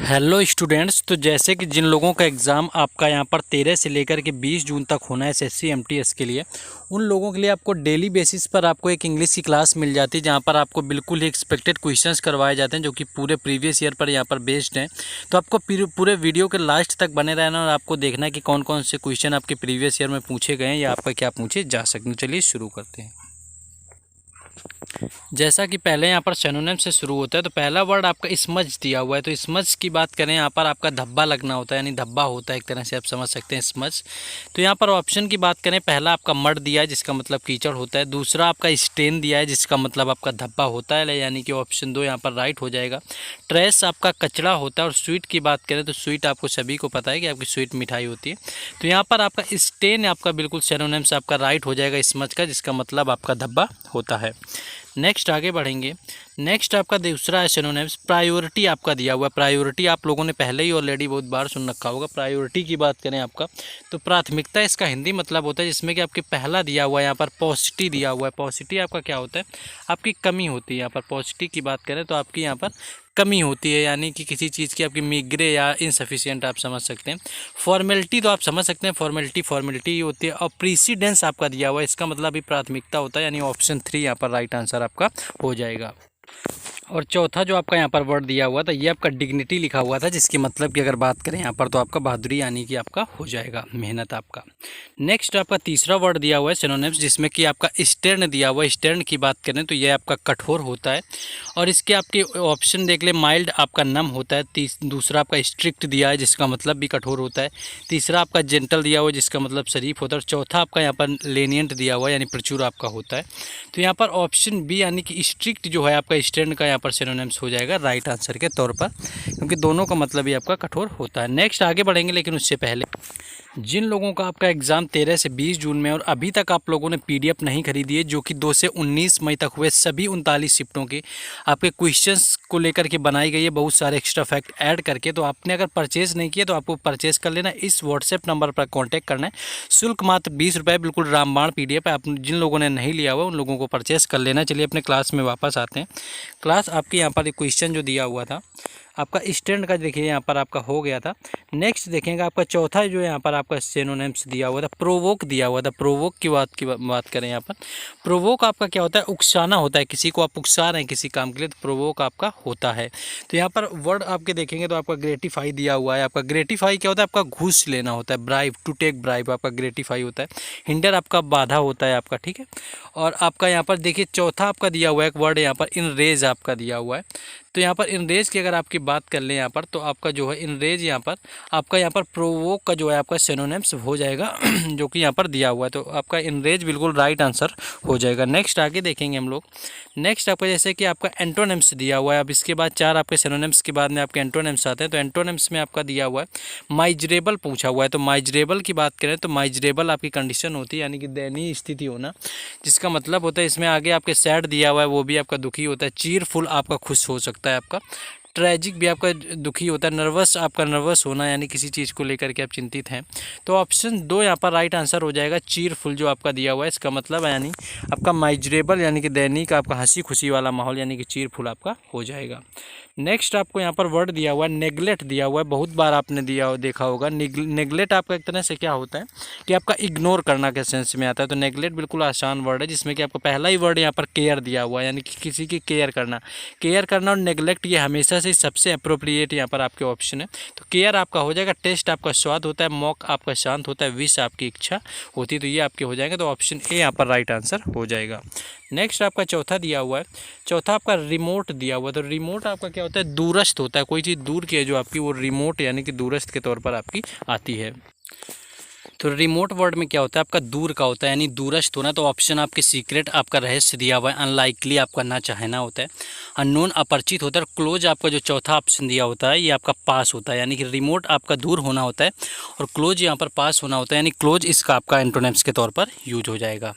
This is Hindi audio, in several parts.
Hello students. तो जैसे कि जिन लोगों का एग्ज़ाम आपका यहाँ पर 13 से लेकर के 20 जून तक होना है एसएससी एमटीएस के लिए, उन लोगों के लिए आपको डेली बेसिस पर आपको एक इंग्लिश की क्लास मिल जाती है, जहाँ पर आपको बिल्कुल ही एक्सपेक्टेड क्वेश्चंस करवाए जाते हैं जो कि पूरे प्रीवियस ईयर पर यहाँ पर बेस्ड हैं। तो आपको पूरे वीडियो के लास्ट तक बने रहना और आपको देखना है कि कौन कौन से क्वेश्चन आपके प्रीवियस ईयर में पूछे गए हैं या आपका क्या पूछे जा सकते हैं। चलिए शुरू करते हैं। जैसा कि पहले यहाँ पर सिनोनिम से शुरू होता है, तो पहला वर्ड आपका स्मज दिया हुआ है। तो स्मज की बात करें, यहाँ पर आपका धब्बा लगना होता है, यानी धब्बा होता है, एक तरह से आप समझ सकते हैं स्मज। तो यहाँ पर ऑप्शन की बात करें, पहला आपका मड दिया है जिसका मतलब कीचड़ होता है। दूसरा आपका स्टेन दिया है जिसका मतलब आपका धब्बा होता है, यानी कि ऑप्शन 2 यहाँ पर राइट हो जाएगा। ट्रेस आपका कचड़ा होता है। और स्वीट की बात करें तो स्वीट आपको सभी को पता है कि आपकी स्वीट मिठाई होती है। तो यहाँ पर आपका स्टेन आपका बिल्कुल सिनोनिम से आपका राइट हो जाएगा स्मज का, जिसका मतलब आपका धब्बा होता है। नेक्स्ट आगे बढ़ेंगे। नेक्स्ट आपका दूसरा है सिनोनिम्स। प्रायोरिटी आपका दिया हुआ है। प्रायोरिटी आप लोगों ने पहले ही ऑलरेडी बहुत बार सुन रखा होगा। प्रायोरिटी की बात करें आपका, तो प्राथमिकता इसका हिंदी मतलब होता है, जिसमें कि आपके पहला दिया हुआ है यहाँ पर पॉसिटी दिया हुआ है। पॉसिटी आपका क्या होता है, आपकी कमी होती है। यहाँ पर पॉसिटी की बात करें तो आपकी यहाँ पर कमी होती है, यानी कि किसी चीज़ की आपकी मिग्रे या इनसफिशिएंट आप समझ सकते हैं। फॉर्मेलिटी तो आप समझ सकते हैं, फॉर्मेलिटी ही होती है। और प्रीसीडेंस आपका दिया हुआ है, इसका मतलब भी प्राथमिकता होता है, यानी ऑप्शन 3 यहाँ पर राइट आंसर आपका हो जाएगा। और चौथा जो आपका यहाँ पर वर्ड दिया हुआ था, ये आपका डिग्निटी लिखा हुआ था, जिसकी मतलब की अगर बात करें यहाँ पर तो आपका बहादुरी यानी कि आपका हो जाएगा, मेहनत आपका। नेक्स्ट आपका तीसरा वर्ड दिया हुआ है सिनोनिम्स, जिसमें कि आपका स्टेर्न दिया हुआ है। स्टेर्न की बात करें तो ये आपका कठोर होता है। और इसके आपके ऑप्शन देख ले, माइल्ड आपका नम होता है। दूसरा आपका स्ट्रिक्ट दिया है जिसका मतलब भी कठोर होता है। तीसरा आपका जेंटल दिया हुआ है जिसका मतलब शरीफ होता है। और चौथा आपका यहाँ पर लेनियंट दिया हुआ है, यानी प्रचुर आपका होता है। तो यहाँ पर ऑप्शन बी यानी कि स्ट्रिक्ट जो है आपका स्टेर्न का यहाँ पर सिनोनिम्स हो जाएगा राइट आंसर के तौर पर, क्योंकि दोनों का मतलब ही आपका कठोर होता है। नेक्स्ट आगे बढ़ेंगे, लेकिन उससे पहले जिन लोगों का आपका एग्ज़ाम 13 से 20 जून में और अभी तक आप लोगों ने पीडीएफ नहीं खरीदी है, जो कि 2 से 19 मई तक हुए सभी 39 शिफ्टों के आपके क्वेश्चंस को लेकर के बनाई गई है, बहुत सारे एक्स्ट्रा फैक्ट ऐड करके। तो आपने अगर परचेज़ नहीं किया तो आपको परचेज़ कर लेना। इस व्हाट्सएप नंबर पर कॉन्टैक्ट करना है। शुल्क मात्र 20 रुपये, बिल्कुल रामबाण पीडीएफ है। आप जिन लोगों ने नहीं लिया हुआ उन लोगों को परचेज़ कर लेना। चलिए अपने क्लास में वापस आते हैं। क्लास आपकी यहाँ पर एक क्वेश्चन जो दिया हुआ था आपका स्टैंड का, देखिए यहाँ पर आपका हो गया था। नेक्स्ट देखेंगे आपका चौथा जो यहाँ पर आपका सिनोनिम्स दिया हुआ था, प्रोवोक दिया हुआ था। प्रोवोक की बात करें यहाँ पर, प्रोवोक आपका क्या होता है, उकसाना होता है। किसी को आप उकसा रहे हैं किसी काम के लिए, तो प्रोवोक आपका होता है। तो यहाँ पर वर्ड आपके देखेंगे तो आपका ग्रेटिफाई दिया हुआ है। आपका ग्रेटिफाई क्या होता है, आपका घूस लेना होता है, ब्राइब, टू टेक ब्राइब आपका ग्रेटिफाई होता है। हिंडर आपका बाधा होता है आपका, ठीक है। और आपका यहाँ पर देखिए चौथा आपका दिया हुआ है एक वर्ड यहाँ पर इनरेज आपका दिया हुआ है। तो यहाँ पर इनरेज की अगर आपकी बात कर लें यहाँ पर, तो आपका जो है इनरेज यहाँ पर आपका यहाँ पर प्रोवोक का जो है आपका सिनोनिम्स हो जाएगा जो कि यहाँ पर दिया हुआ है। तो आपका इनरेज बिल्कुल राइट आंसर हो जाएगा। नेक्स्ट आगे देखेंगे हम लोग। नेक्स्ट आपका जैसे कि आपका एंटोनिम्स दिया हुआ है। अब इसके बाद 4 आपके सिनोनिम्स के बाद में आपके एंटोनिम्स आते हैं। तो एंटोनिम्स में आपका दिया हुआ है माइजरेबल पूछा हुआ है। तो माइजरेबल की बात करें तो माइजरेबल आपकी कंडीशन होती है, यानी कि दयनीय स्थिति होना, जिसका मतलब होता है इसमें आगे आपके सैड दिया हुआ है, वो भी आपका दुखी होता है। चीरफुल आपका खुश हो सकता है आपका। ट्रेजिक भी आपका दुखी होता है। नर्वस आपका नर्वस होना, यानी किसी चीज़ को लेकर के आप चिंतित हैं। तो ऑप्शन 2 यहाँ पर राइट आंसर हो जाएगा। चीरफुल जो आपका दिया हुआ है, इसका मतलब है यानी आपका माइजरेबल यानी कि दैनिक आपका हंसी खुशी वाला माहौल, यानी कि चीरफुल आपका हो जाएगा। नेक्स्ट आपको यहाँ पर वर्ड दिया हुआ है नेगलेक्ट दिया हुआ है। बहुत बार आपने देखा होगा। नेगलेक्ट आपका एक तरह से क्या होता है कि आपका इग्नोर करना के सेंस में आता है। तो नेगलेक्ट बिल्कुल आसान वर्ड है, जिसमें कि आपका पहला ही वर्ड यहाँ पर केयर दिया हुआ है, यानी कि किसी की केयर करना। केयर करना और नेगलेक्ट ये हमेशा से सबसे अप्रोप्रिएट यहाँ पर आपके ऑप्शन है। तो केयर आपका हो जाएगा। टेस्ट आपका स्वाद होता है। मॉक आपका शांत होता है। विश आपकी इच्छा होती है। तो ये आपके हो जाएंगे। तो ऑप्शन ए यहाँ पर राइट आंसर हो जाएगा। नेक्स्ट आपका चौथा दिया हुआ है। चौथा आपका रिमोट दिया हुआ है। तो रिमोट आपका क्या होता है, दूरस्थ होता है। कोई चीज़ दूर की है जो आपकी, वो रिमोट यानी कि दूरस्थ के तौर पर आपकी आती है। तो रिमोट वर्ड में क्या होता है, आपका दूर का होता है, यानी दूरस्थ होना। तो ऑप्शन आपके सीक्रेट आपका रहस्य दिया हुआ है। अनलाइकली आपका ना चाहना होता है। अननोन अपरिचित होता है। क्लोज आपका जो चौथा ऑप्शन दिया होता है, ये आपका पास होता है, यानी कि रिमोट आपका दूर होना होता है और क्लोज यहाँ पर पास होना होता है, यानी क्लोज इसका आपका एंटोनिम्स के तौर पर यूज हो जाएगा।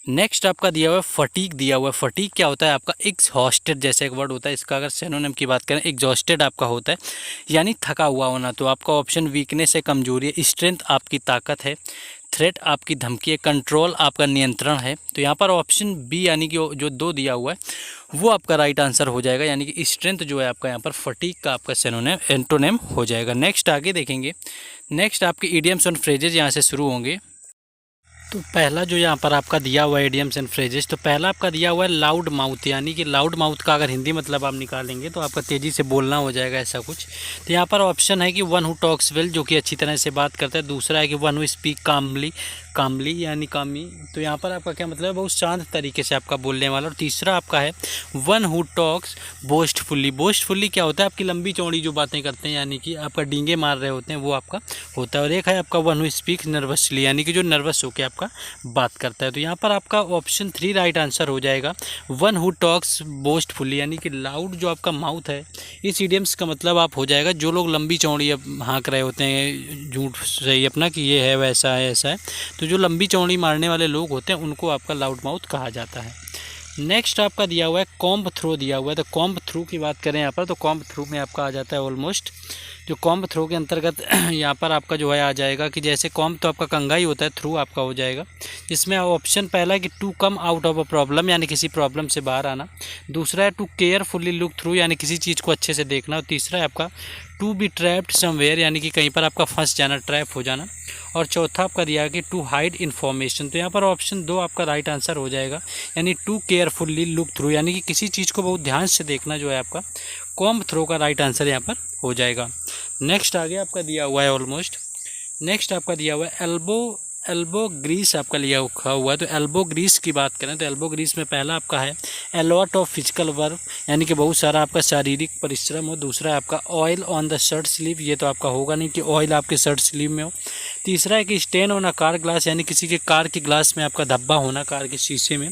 नेक्स्ट आपका दिया हुआ है फटीग दिया हुआ है। फटीग क्या होता है, आपका एग्जॉस्टेड जैसे एक वर्ड होता है। इसका अगर सिनोनिम की बात करें, एग्जॉस्टेड आपका होता है यानी थका हुआ होना। तो आपका ऑप्शन वीकनेस है, कमजोरी है। स्ट्रेंथ आपकी ताकत है। थ्रेट आपकी धमकी है, कंट्रोल आपका नियंत्रण है। तो यहाँ पर ऑप्शन बी यानी कि जो 2 दिया हुआ है वो आपका राइट आंसर हो जाएगा, यानी कि स्ट्रेंथ जो है आपका यहाँ पर फटीग का आपका सिनोनिम एंटोनिम हो जाएगा। नेक्स्ट आगे देखेंगे। नेक्स्ट आपके इडियम्स एंड फ्रेजेज यहाँ से शुरू होंगे। तो पहला जो यहाँ पर आपका दिया हुआ है इडियम्स एंड फ्रेजेस, तो पहला आपका दिया हुआ है लाउड माउथ, यानी कि लाउड माउथ का अगर हिंदी मतलब आप निकालेंगे तो आपका तेज़ी से बोलना हो जाएगा ऐसा कुछ। तो यहाँ पर ऑप्शन है कि वन हु टॉक्स वेल, जो कि अच्छी तरह से बात करता है। दूसरा है कि वन हु स्पीक कामली, कामली यानी कामी, तो यहाँ पर आपका क्या मतलब है, बहुत शांत तरीके से आपका बोलने वाला। और तीसरा आपका है वन हु टॉक्स बोस्टफुली। बोस्टफुली क्या होता है, आपकी लंबी चौड़ी जो बातें करते हैं, यानी कि आपका डींगे मार रहे होते हैं, वो आपका होता है। और एक है आपका वन हु स्पीक नर्वसली, यानी कि जो नर्वस होकर आपका बात करता है। तो यहाँ पर आपका ऑप्शन 3 राइट आंसर हो जाएगा, वन हु टॉक्स बोस्टफुली, यानी कि लाउड जो आपका माउथ है, इस इडियम्स का मतलब आप हो जाएगा जो लोग लंबी चौड़ी हाँक रहे होते हैं झूठ सही अपना कि ये है वैसा है ऐसा है, तो जो लंबी चौड़ी मारने वाले लोग होते हैं उनको आपका लाउड माउथ कहा जाता है। नेक्स्ट आपका दिया हुआ है कॉम्ब थ्रो दिया हुआ है। तो कॉम्ब थ्रू की बात करें यहाँ पर, तो कॉम्ब थ्रू में आपका आ जाता है ऑलमोस्ट, जो कॉम्ब थ्रो के अंतर्गत यहाँ पर आपका जो है आ जाएगा कि जैसे कॉम्ब तो आपका कंघा ही होता है, थ्रू आपका हो जाएगा। इसमें ऑप्शन पहला है कि to come out of a problem, यानी किसी प्रॉब्लम से बाहर आना। दूसरा है टू केयरफुली लुक थ्रू, यानी किसी चीज़ को अच्छे से देखना। और तीसरा है आपका टू बी ट्रैप्ड समवेयर, यानी कि कहीं पर आपका फंस जाना, ट्रैप हो जाना। और चौथा आपका दिया है कि टू हाइड इन्फॉर्मेशन। तो यहाँ पर ऑप्शन 2 आपका राइट आंसर हो जाएगा, यानी टू केयरफुली लुक थ्रू, यानी कि किसी चीज़ को बहुत ध्यान से देखना जो है आपका कॉम्ब थ्रो का राइट आंसर यहाँ पर हो जाएगा। नेक्स्ट आगे आपका दिया हुआ है ऑलमोस्ट। नेक्स्ट आपका दिया हुआ है एल्बो ग्रीस आपका लिया हुआ है। तो एल्बो ग्रीस की बात करें तो एल्बो ग्रीस में पहला आपका है a lot of physical work, यानी कि बहुत सारा आपका शारीरिक परिश्रम हो। दूसरा है आपका oil on the shirt sleeve, ये तो आपका होगा नहीं कि ऑयल आपके शर्ट स्लीव में हो। तीसरा है कि stain on a car glass, यानी किसी के कार के ग्लास में आपका धब्बा होना कार के शीशे में।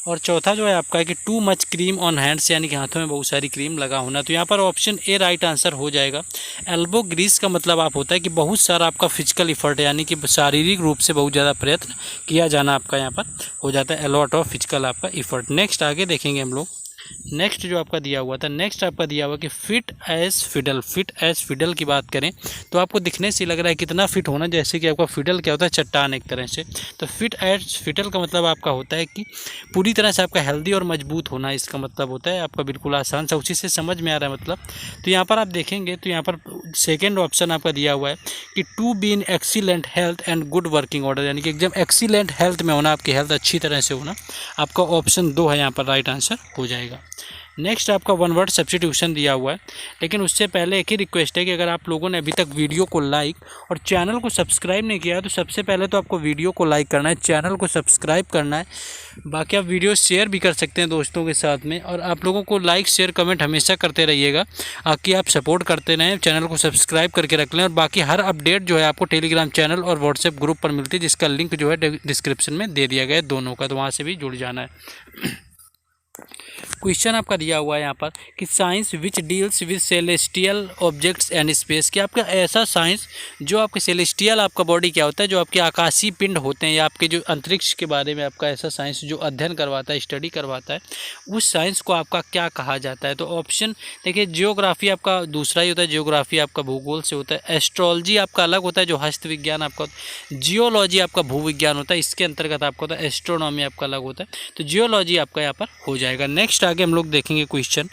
और चौथा जो है आपका है कि too much cream on hands, यानी कि हाथों में बहुत सारी क्रीम लगा होना। तो यहाँ पर ऑप्शन ए राइट आंसर हो जाएगा। एल्बो ग्रीस का मतलब आप होता है कि बहुत सारा आपका फिजिकल इफर्ट है, यानी कि शारीरिक रूप से बहुत ज़्यादा प्रयत्न किया जाना आपका यहाँ पर हो जाता है, अलॉट ऑफ फिजिकल आपका इफर्ट। नेक्स्ट आगे देखेंगे हम लोग। नेक्स्ट जो आपका दिया हुआ था, नेक्स्ट आपका दिया हुआ कि fit as fiddle. Fit as fiddle की बात करें तो आपको दिखने से लग रहा है कितना फिट होना, जैसे कि आपका फिडल क्या होता है, चट्टान एक तरह से। तो फिट एज फिडल का मतलब आपका होता है कि पूरी तरह से आपका हेल्दी और मजबूत होना, इसका मतलब होता है आपका बिल्कुल आसान सा, उसी से समझ में आ रहा है मतलब। तो यहाँ पर आप देखेंगे तो यहाँ पर सेकेंड ऑप्शन आपका दिया हुआ है कि to be in excellent health and good working order, यानी कि एकदम एक्सीलेंट हेल्थ में होना, आपकी हेल्थ अच्छी तरह से होना। आपका ऑप्शन 2 है यहाँ पर राइट आंसर हो जाएगा। नेक्स्ट आपका वन वर्ड सब्स्टिट्यूशन दिया हुआ है, लेकिन उससे पहले एक ही रिक्वेस्ट है कि अगर आप लोगों ने अभी तक वीडियो को लाइक और चैनल को सब्सक्राइब नहीं किया है तो सबसे पहले तो आपको वीडियो को लाइक करना है, चैनल को सब्सक्राइब करना है। बाकी आप वीडियो शेयर भी कर सकते हैं दोस्तों के साथ में, और आप लोगों को लाइक शेयर कमेंट हमेशा करते रहिएगा ताकि आप सपोर्ट करते रहें, चैनल को सब्सक्राइब करके रख लें। और बाकी हर अपडेट जो है आपको टेलीग्राम चैनल और व्हाट्सएप ग्रुप पर मिलती है, जिसका लिंक जो है डिस्क्रिप्शन में दे दिया गया है दोनों का, तो वहाँ से भी जुड़ जाना है। क्वेश्चन आपका दिया हुआ है यहाँ पर कि science which deals with celestial objects and space, कि आपका ऐसा साइंस जो आपके सेलेस्टियल आपका बॉडी क्या होता है, जो आपके आकाशीय पिंड होते हैं या आपके जो अंतरिक्ष के बारे में आपका ऐसा साइंस जो अध्ययन करवाता है, स्टडी करवाता है, उस साइंस को आपका क्या कहा जाता है। तो ऑप्शन देखिए, जियोग्राफी आपका दूसरा ही होता है, जियोग्राफी आपका भूगोल से होता है। एस्ट्रोलॉजी आपका अलग होता है जो हस्त विज्ञान आपका होता है। जियोलॉजी आपका भूविज्ञान होता है, इसके अंतर्गत आपका होता है। एस्ट्रोनॉमी आपका अलग होता है, तो जियोलॉजी आपका यहाँ पर हो जाएगा। नेक्स्ट आगे हम लोग देखेंगे क्वेश्चन।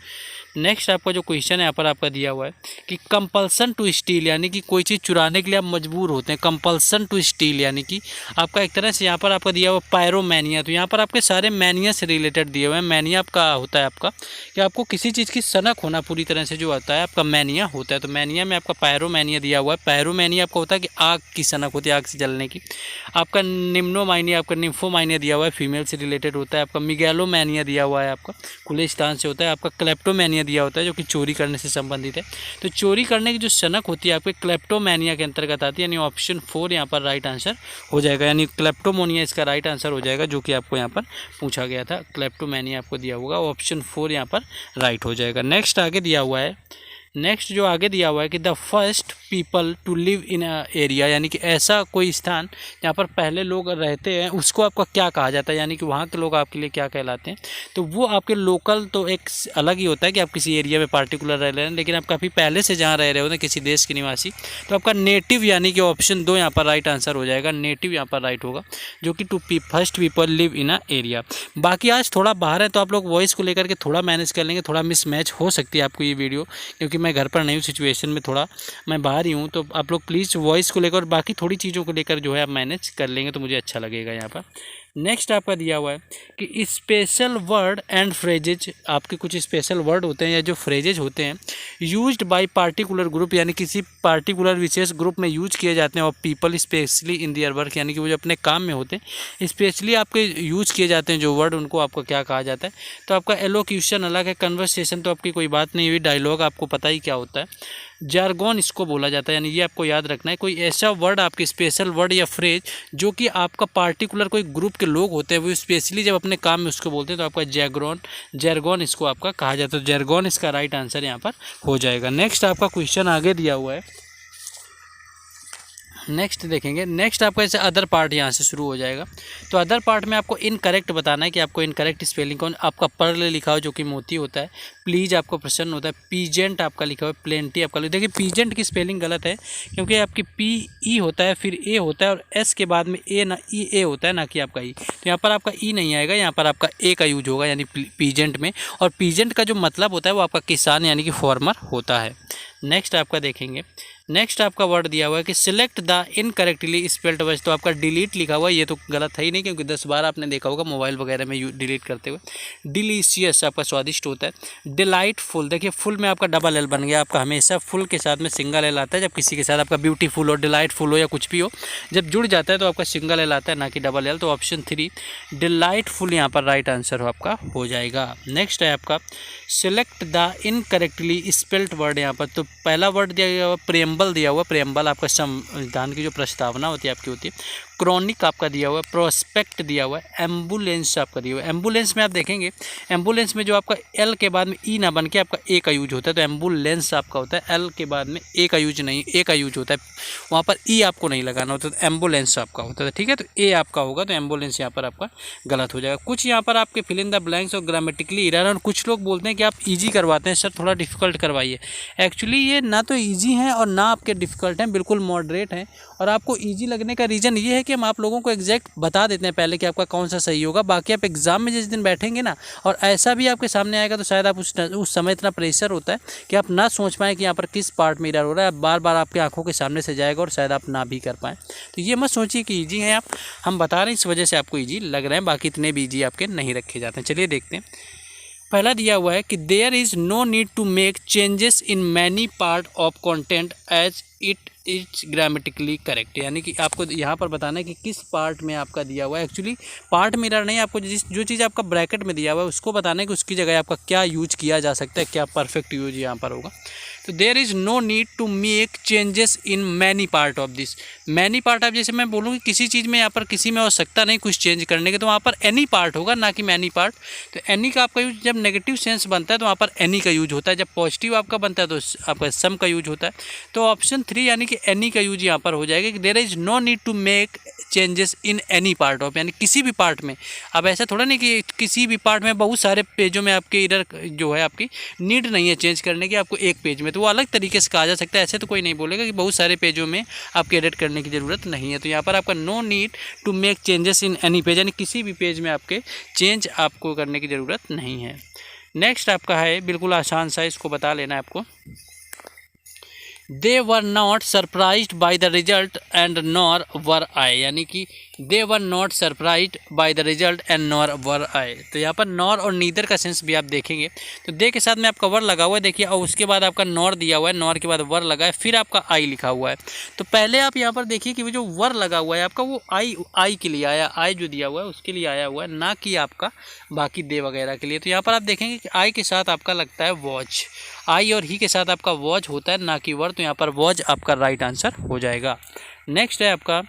नेक्स्ट आपका जो क्वेश्चन है यहाँ पर आपका दिया हुआ है कि कंपल्सन टू स्टील, यानी कि कोई चीज़ चुराने के लिए आप मजबूर होते हैं। कंपल्सन टू स्टील यानी कि आपका एक तरह से यहाँ पर आपका दिया हुआ पायरोमैनिया। तो यहाँ पर आपके सारे मैनिया से रिलेटेड दिए हुए हैं। मैनिया आपका होता है आपका कि आपको किसी चीज़ की सनक होना पूरी तरह से जो होता है आपका मैनिया होता है। तो मैनिया में आपका पायरोमैनिया दिया हुआ है। पायरोमैनिया आपका होता है कि आग की सनक होती है, आग से जलने की। आपका निम्नोमाइनिया आपका निम्फोमाइनिया दिया हुआ है, फीमेल से रिलेटेड होता है। आपका मिगैलोमैनिया दिया हुआ है, आपका खुले स्थान से होता है। आपका क्लेप्टोमैनिया दिया होता है जो कि चोरी करने से संबंधित है। तो चोरी करने की जो सनक होती है आपके क्लेप्टोमैनिया के अंतर्गत आती है, यानी ऑप्शन 4 यहाँ पर राइट आंसर हो जाएगा। यानी क्लेप्टोमोनिया इसका राइट आंसर हो जाएगा, जो कि आपको यहाँ पर पूछा गया था। क्लेप्टोमैनिया आपको दिया होगा, ऑप्शन 4 यहाँ पर राइट हो जाएगा। नेक्स्ट आगे दिया हुआ है नेक्स्ट जो आगे दिया हुआ है कि the first people to live in area, यानी कि ऐसा कोई स्थान जहाँ पर पहले लोग रहते हैं उसको आपका क्या कहा जाता है, यानी कि वहाँ के लोग आपके लिए क्या कहलाते हैं। तो वो आपके लोकल तो एक अलग ही होता है कि आप किसी एरिया में पार्टिकुलर रह रहे हैं, लेकिन आप काफ़ी पहले से जहाँ रह रहे होते हैं किसी देश के निवासी, तो आपका नेटिव यानी कि ऑप्शन 2 यहाँ पर राइट आंसर हो जाएगा। नेटिव यहाँ पर राइट होगा, जो कि first people live in a area. बाकी आज थोड़ा बाहर है तो आप लोग वॉइस को लेकर के थोड़ा मैनेज कर लेंगे, थोड़ा मिसमैच हो सकती है आपको ये वीडियो, क्योंकि मैं घर पर नहीं हूँ, सिचुएशन में थोड़ा मैं बाहर ही हूँ। तो आप लोग प्लीज़ वॉइस को लेकर और बाकी थोड़ी चीज़ों को लेकर जो है आप मैनेज कर लेंगे तो मुझे अच्छा लगेगा। यहाँ पर नेक्स्ट आपका दिया हुआ है कि स्पेशल वर्ड एंड फ्रेजेज, आपके कुछ स्पेशल वर्ड होते हैं या जो फ्रेजेज होते हैं यूज्ड बाय पार्टिकुलर ग्रुप, यानी किसी पार्टिकुलर विशेष ग्रुप में यूज किए जाते हैं, और people specially in their work, यानी कि वो जो अपने काम में होते हैं स्पेशली आपके यूज किए जाते हैं जो वर्ड, उनको आपको क्या कहा जाता है। तो आपका एलोक्यूशन अलग है, कन्वर्सेशन तो आपकी कोई बात नहीं हुई, डायलॉग आपको पता ही क्या होता है, जार्गोन इसको बोला जाता है, यानी ये आपको याद रखना है। कोई ऐसा वर्ड आपके स्पेशल वर्ड या फ्रेज जो कि आपका पार्टिकुलर कोई ग्रुप के लोग होते हैं वो स्पेशली जब अपने काम में उसको बोलते हैं तो आपका जैरगोन इसको आपका कहा जाता है। जैरगोन इसका राइट आंसर यहाँ पर हो जाएगा। नेक्स्ट आपका क्वेश्चन आगे दिया हुआ है, नेक्स्ट देखेंगे। नेक्स्ट आपका ऐसे अदर पार्ट यहाँ से शुरू हो जाएगा। तो अदर पार्ट में आपको इनकरेक्ट बताना है कि आपको इनकरेक्ट स्पेलिंग कौन, आपका पर्ल लिखा हो जो कि मोती होता है, प्लीज आपको प्रसन्न होता है, पीजेंट आपका लिखा हुआ है, प्लेंटी आपका देखिए पीजेंट की स्पेलिंग गलत है क्योंकि आपकी पी ई होता है, फिर ए होता है और एस के बाद में ए ना ई ए होता है, ना कि आपका ई। तो यहाँ पर आपका ई नहीं आएगा, यहाँ पर आपका ए का यूज होगा यानी पीजेंट में। और पीजेंट का जो मतलब होता है वो आपका किसान यानी कि फार्मर होता है। नेक्स्ट आपका देखेंगे, नेक्स्ट आपका वर्ड दिया हुआ है कि select the incorrectly spelled word, तो आपका डिलीट लिखा हुआ है, ये तो गलत है ही नहीं क्योंकि 10 बार आपने देखा होगा मोबाइल वगैरह में डिलीट करते हुए। डिलीशियस आपका स्वादिष्ट होता है। डिलाइटफुल, देखिए फुल में आपका डबल एल बन गया, आपका हमेशा फुल के साथ में सिंगल एल आता है, जब किसी के साथ आपका ब्यूटीफुल हो, डिलाइटफुल हो या कुछ भी हो, जब जुड़ जाता है तो आपका सिंगल एल आता है ना कि डबल एल। तो ऑप्शन 3 डिलाइटफुल यहाँ पर राइट आंसर आपका हो जाएगा। नेक्स्ट है आपका select the incorrectly spelled word, यहाँ पर तो पहला वर्ड दिया हुआ प्रेम्बल दिया हुआ, प्रेम्बल आपका संविधान की जो प्रस्तावना होती है आपकी होती है। क्रॉनिक आपका दिया हुआ है, प्रोस्पेक्ट दिया हुआ है, एम्बुलेंस आपका दिया हुआ है। एम्बुलेंस में आप देखेंगे एम्बुलेंस में जो आपका एल के बाद में ई ना बन के आपका ए का यूज होता है, तो एम्बुलेंस आपका होता है, एल के बाद में ए का यूज नहीं, ए का यूज होता है, वहाँ पर ई आपको नहीं लगाना होता, तो एम्बुलेंस आपका होता है। ठीक है, तो ए आपका होगा, तो एम्बुलेंस यहाँ पर आपका गलत हो जाएगा। कुछ यहाँ पर आपके फिल इन द ब्लैंक्स और ग्रामेटिकली एरर, और कुछ लोग बोलते हैं कि आप ईजी करवाते हैं, सर थोड़ा डिफिकल्ट करवाइए। एक्चुअली ये ना तो ईजी हैं और ना आपके डिफिकल्ट हैं, बिल्कुल मॉडरेट हैं। और आपको ईजी लगने का रीज़न ये है कि हम आप लोगों को एग्जैक्ट बता देते हैं पहले कि आपका कौन सा सही होगा। बाकी आप एग्जाम में जिस दिन बैठेंगे ना और ऐसा भी आपके सामने आएगा तो शायद आप उस समय इतना प्रेशर होता है कि आप ना सोच पाएँ कि यहाँ पर किस पार्ट में एरर हो रहा है, बार बार आपकी आंखों के सामने से जाएगा और शायद आप ना भी कर पाएँ। तो ये मत सोचिए कि ईजी हैं आप, हम बता रहे हैं इस वजह से आपको ईजी लग रहे हैं, बाकी इतने भी ईजी आपके नहीं रखे जाते हैं। चलिए देखते हैं। पहला दिया हुआ है कि there is no need to make changes in many part of content as it is grammatically correct, यानी कि आपको यहाँ पर बताना है कि किस पार्ट में आपका दिया हुआ है। एक्चुअली पार्ट मिरर नहीं, आपको जो चीज़ आपका ब्रैकेट में दिया हुआ है उसको बताना है कि उसकी जगह आपका क्या यूज किया जा सकता है, क्या परफेक्ट यूज यहाँ पर होगा। तो there is no need to make changes in many part of this. Many part आप जैसे मैं बोलूँ कि किसी चीज़ में यहाँ पर किसी में आवश्यकता नहीं कुछ चेंज करने की, तो वहाँ पर एनी पार्ट होगा ना कि मैनी पार्ट। तो एनी का आपका यूज जब नेगेटिव सेंस बनता है तो वहाँ पर एनी का यूज होता है, जब पॉजिटिव आपका बनता है तो आपका सम का यूज होता है। तो ऑप्शन 3 यानी कि एनी का यूज यहाँ पर हो जाएगा कि there is no need to make changes in any part of, यानी किसी भी पार्ट में। अब ऐसा थोड़ा नहीं कि किसी भी पार्ट में बहुत सारे पेजों में आपके इधर जो है आपकी नीड नहीं है चेंज करने की, आपको एक पेज में, तो वो अलग तरीके से कहा जा सकता है। ऐसे तो कोई नहीं बोलेगा कि बहुत सारे पेजों में आपके एडिट करने की ज़रूरत नहीं है। तो यहाँ पर आपका no need to make changes in any page, यानी किसी भी पेज में आपके चेंज आपको करने की ज़रूरत नहीं है। नेक्स्ट आपका है बिल्कुल आसान सा, इसको बता लेना है आपको। They were not surprised by the result and nor were I, यानी कि they were not surprised by the result and nor were I. तो यहाँ पर नॉर और नीदर का सेंस भी आप देखेंगे तो दे के साथ में आपका वर लगा हुआ है, देखिए, और उसके बाद आपका नॉर दिया हुआ है, नॉर के बाद वर लगा है, फिर आपका आई लिखा हुआ है। तो पहले आप यहाँ पर देखिए कि वो जो वर लगा हुआ है आपका वो आई के लिए आया, आई जो दिया हुआ है उसके लिए आया हुआ है, ना कि आपका बाकी दे वगैरह के लिए। तो यहाँ पर आप देखेंगे कि आई के साथ आपका लगता है वॉच, आई और ही के साथ आपका वॉच होता है ना कि वर, तो यहाँ पर वॉच आपका राइट आंसर हो जाएगा। नेक्स्ट है आपका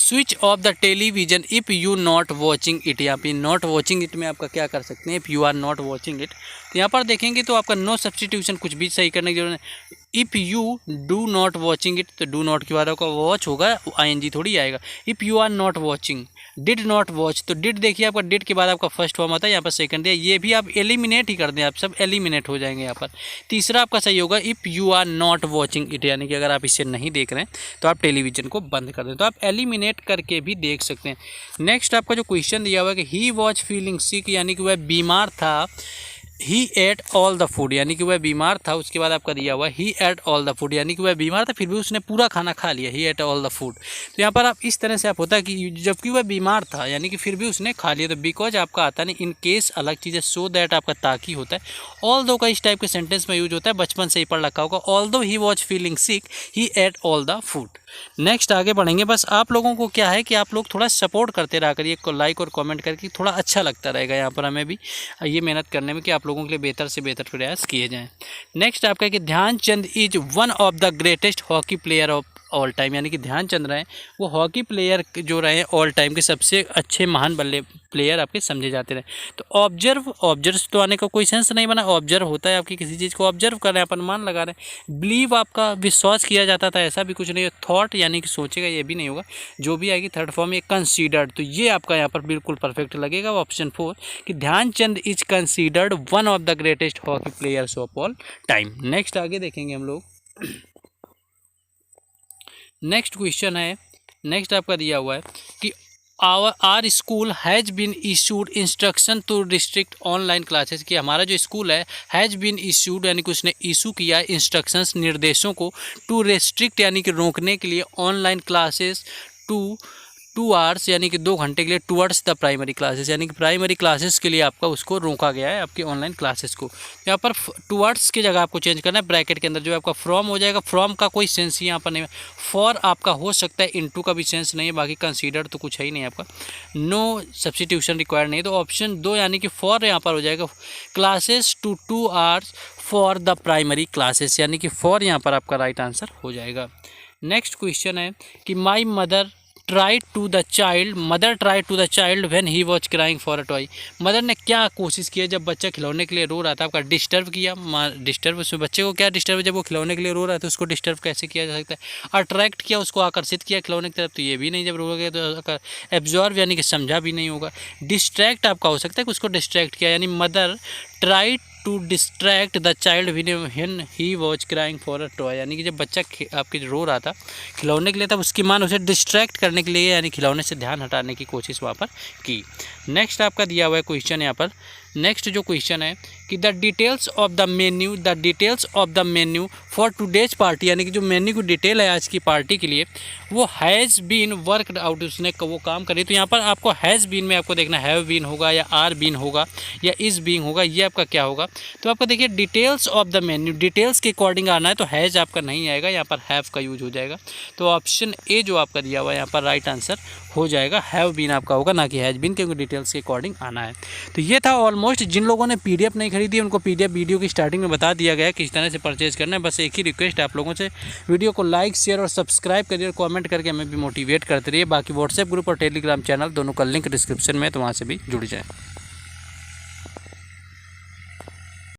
switch off the television if you not watching it. यहाँ पे नॉट वॉचिंग इट में आपका क्या कर सकते हैं, if you are not watching it. तो यहाँ पर देखेंगे तो आपका नो सब्सटीट्यूशन, कुछ भी सही करने की जरूरत नहीं। If you do not watching it, तो डू नॉट के बाद आपका वॉच होगा, ING थोड़ी आएगा। If you are not watching, did not watch, तो डिड देखिए आपका डिड के बाद आपका फर्स्ट फॉर्म आता है, यहाँ पर सेकंड दिया, ये भी आप एलिमिनेट ही कर दें, आप सब एलिमिनेट हो जाएंगे यहाँ पर। तीसरा आपका सही होगा if you are not watching it, यानी कि अगर आप इसे नहीं देख रहे हैं तो आप टेलीविज़न को बंद कर दें, तो आप एलिमिनेट करके भी देख सकते हैं। नेक्स्ट आपका जो क्वेश्चन दिया हुआ है कि ही वॉज फीलिंग सिक, यानी कि वह बीमार था। ही एट ऑल द फूड, यानी कि वह बीमार था। उसके बाद आपका दिया हुआ ही एट ऑल द फूड, यानी कि वह बीमार था फिर भी उसने पूरा खाना खा लिया, ही एट ऑल द फूड। तो यहाँ पर आप इस तरह से आप होता है कि जबकि वह बीमार था यानी कि फिर भी उसने खा लिया, तो बिकॉज आपका आता नहीं, इन केस अलग चीज़ है, सो दैट आपका ताकि होता है। ऑल दो का इस टाइप के सेंटेंस में यूज होता है, बचपन से ही पढ़ रखा होगा। ऑल दो he was feeling sick he at all the food. Next आगे बढ़ेंगे। बस आप लोगों को क्या है कि आप लोग थोड़ा सपोर्ट करते रहा करिए, लाइक और कमेंट करके, थोड़ा अच्छा लगता रहेगा यहाँ पर हमें भी ये मेहनत करने में कि आप लोगों के लिए बेहतर से बेहतर प्रयास किए जाएं। नेक्स्ट आपका कि Dhyanchand is one of the greatest hockey player of all time, यानी कि ध्यानचंद रहे वो हॉकी प्लेयर जो रहे ऑल टाइम के सबसे अच्छे महान बल्ले प्लेयर आपके समझे जाते रहे। तो ऑब्जर्व तो आने का कोई सेंस नहीं बना, ऑब्जर्व होता है आपकी किसी चीज़ को ऑब्जर्व कर रहे हैं, अपन मान लगा रहे हैं। बिलीव आपका विश्वास किया जाता था, ऐसा भी कुछ नहीं है। थॉट यानी कि सोचेगा, ये भी नहीं होगा, जो भी आएगी थर्ड फॉर्म में कंसीडर्ड, तो ये आपका यहाँ पर बिल्कुल परफेक्ट लगेगा ऑप्शन 4 कि Dhyanchand is considered one of the greatest hockey players of all time. Next आगे देखेंगे हम लोग। नेक्स्ट क्वेश्चन है, नेक्स्ट आपका दिया हुआ है कि our school has been issued instruction to restrict online classes, कि हमारा जो स्कूल है हैज़ बीन इशूड यानी कि उसने इशू किया इंस्ट्रक्शंस निर्देशों को, टू रेस्ट्रिक्ट यानी कि रोकने के लिए ऑनलाइन क्लासेस टू 2 आवर्स यानी कि 2 घंटे के लिए, टूवर्ड्स द प्राइमरी क्लासेस यानी कि प्राइमरी क्लासेस के लिए आपका उसको रोका गया है आपकी ऑनलाइन क्लासेस को। यहाँ पर टूवर्ड्स की जगह आपको चेंज करना है, ब्रैकेट के अंदर जो आपका फ्रॉम हो जाएगा। फ्रॉम का कोई सेंस ही यहाँ पर नहीं है। फॉर आपका हो सकता है, इनटू का भी सेंस नहीं है, बाकी कंसीडर तो कुछ है ही नहीं आपका। नो सब्सटीट्यूशन रिक्वायर्ड नहीं, तो ऑप्शन 2 यानी कि फॉर यहाँ पर हो जाएगा। Classes to 2 hours for the primary classes, यानी कि फॉर यहाँ पर आपका राइट आंसर हो जाएगा। नेक्स्ट क्वेश्चन है कि my mother try to the child, mother try to the child when he was crying for a toy, mother ने क्या कोशिश किया जब बच्चा खिलौने के लिए रो रहा था। आपका डिस्टर्ब किया, डिस्टर्ब उसमें बच्चे को क्या डिस्टर्ब, जब वो खिलौने के लिए रो रहा था उसको डिस्टर्ब कैसे किया जा सकता है। अट्रैक्ट किया, उसको आकर्षित किया खिलौने की तरफ, तो ये भी नहीं, जब रो गया तो एब्जॉर्व यानी कि समझा भी नहीं होगा। डिस्ट्रैक्ट आपका हो सकता है कि उसको डिस्ट्रैक्ट किया, यानी mother try to distract the child when he was crying for a toy, यानी कि जब बच्चा आपके रो रहा था खिलौने के लिए तब उसकी मां ने उसे डिस्ट्रैक्ट करने के लिए यानी खिलौने से ध्यान हटाने की कोशिश वहाँ पर की। नेक्स्ट आपका दिया हुआ है क्वेश्चन यहाँ पर। नेक्स्ट जो क्वेश्चन है कि the details of the menu for today's party, यानी कि जो मेन्यू की डिटेल है आज की पार्टी के लिए वो हैज़ बीन वर्कड आउट, उसने वो काम करी। तो यहाँ पर आपको हैज़ बीन में आपको देखना हैव बीन होगा या आर बीन होगा या इज़ बीन होगा, ये आपका क्या होगा। तो आपको देखिए details of the menu, details के अकॉर्डिंग आना है, तो हैज़ आपका नहीं आएगा, यहाँ पर हैव का यूज हो जाएगा। तो ऑप्शन ए जो आपका दिया हुआ है यहाँ पर राइट आंसर हो जाएगा, हैव बीन आपका होगा, ना कि हैज़ बीन, क्योंकि डिटेल्स के अकॉर्डिंग आना है। तो ये था ऑलमोस्ट। जिन लोगों ने PDF नहीं खरीदी उनको PDF वीडियो की स्टार्टिंग में बता दिया गया किस तरह से परचेज करना है। बस एक ही रिक्वेस्ट है आप लोगों से, वीडियो को लाइक शेयर और सब्सक्राइब करिए और कमेंट करके हमें भी मोटिवेट करते रहिए। बाकी व्हाट्सएप ग्रुप और टेलीग्राम चैनल दोनों का लिंक डिस्क्रिप्शन में है, तो वहाँ से भी जुड़ जाए।